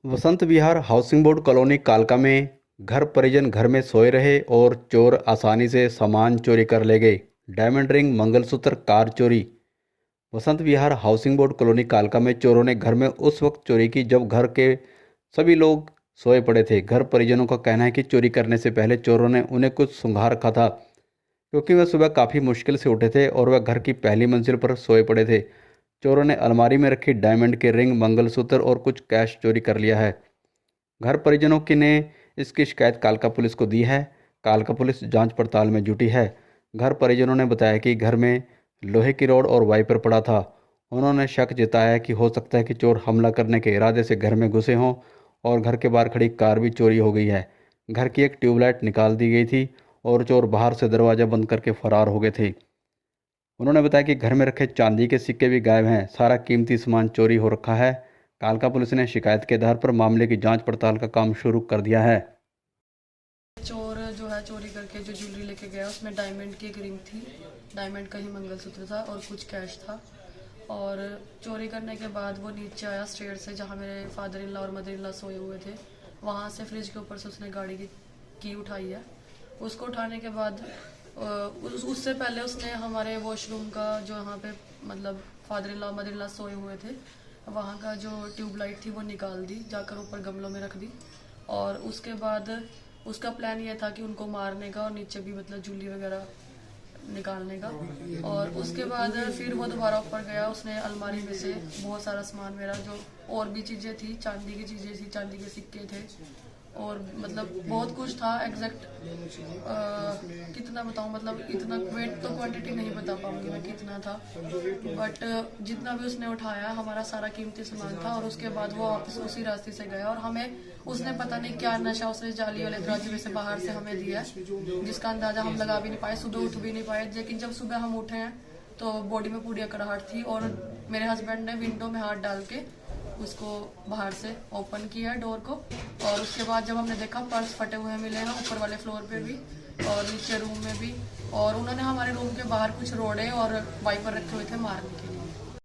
Vasant Vihar housing board colony कालका में घर परिजन घर में सोए रहे और चोर आसानी से सामान चोरी कर ले गए। डायमंड रिंग, मंगलसूत्र, कार चोरी। Vasant Vihar housing board colony कालका में चोरों ने घर में उस वक्त चोरी की जब घर के सभी लोग सोए पड़े थे। घर परिजनों का कहना है कि चोरी करने से पहले चोरों ने उन्हें कुछ सुंघा रखा था, क्योंकि वह सुबह काफ़ी मुश्किल से उठे थे और वह घर की पहली मंजिल पर सोए पड़े थे। चोरों ने अलमारी में रखी डायमंड के रिंग, मंगलसूत्र और कुछ कैश चोरी कर लिया है। घर परिजनों की ने इसकी शिकायत कालका पुलिस को दी है। कालका पुलिस जांच पड़ताल में जुटी है। घर परिजनों ने बताया कि घर में लोहे की रॉड और वाइपर पड़ा था। उन्होंने शक जताया कि हो सकता है कि चोर हमला करने के इरादे से घर में घुसे हों और घर के बाहर खड़ी कार भी चोरी हो गई है। घर की एक ट्यूबलाइट निकाल दी गई थी और चोर बाहर से दरवाज़ा बंद करके फरार हो गए थे। उन्होंने बताया कि घर में रखे चांदी के सिक्के भी गायब हैं। सारा कीमती सामान चोरी हो रखा है। कालका पुलिस ने शिकायत के आधार पर मामले की जांच पड़ताल का काम शुरू कर दिया है। चोर जो है चोरी करके जो ज्वेलरी लेके गया उसमें डायमंड की एक रिंग थी, डायमंड का ही मंगलसूत्र था और कुछ कैश था। और चोरी करने के बाद वो नीचे आया स्टेयर से, जहाँ मेरे फादर इन लॉ और मदर इन लॉ सोए हुए थे। वहाँ से फ्रिज के ऊपर से उसने गाड़ी की उठाई है। उसको उठाने के बाद उससे पहले उसने हमारे वॉशरूम का जो यहाँ पे मतलब father in law mother in law सोए हुए थे, वहाँ का जो ट्यूबलाइट थी वो निकाल दी, जाकर ऊपर गमलों में रख दी। और उसके बाद उसका प्लान ये था कि उनको मारने का और नीचे भी मतलब जूली वगैरह निकालने का। और उसके बाद फिर वो दोबारा ऊपर गया, उसने अलमारी में से बहुत सारा सामान मेरा जो और भी चीज़ें थी, चांदी की चीज़ें थी, चांदी के सिक्के थे और मतलब बहुत कुछ था। एग्जैक्ट कितना बताऊं, मतलब इतना वेट तो क्वांटिटी नहीं बता पाऊंगी मैं कितना था, बट जितना भी उसने उठाया हमारा सारा कीमती सामान था। और उसके बाद वो वापस उसी रास्ते से गया और हमें उसने पता नहीं क्या नशा उसने जाली वाले दरवाजे में से बाहर से हमें दिया, जिसका अंदाजा हम लगा भी नहीं पाए, सुबह उठ भी नहीं पाए। लेकिन जब सुबह हम उठे हैं तो बॉडी में पूरी अकड़ाहट थी और मेरे हस्बैंड ने विंडो में हाथ डाल के उसको बाहर से ओपन किया डोर को। और उसके बाद जब हमने देखा पर्स फटे हुए मिले हैं ऊपर वाले फ्लोर पे भी और नीचे रूम में भी। और उन्होंने हमारे रूम के बाहर कुछ रोड़े और वाइपर रखे हुए थे मारने के लिए।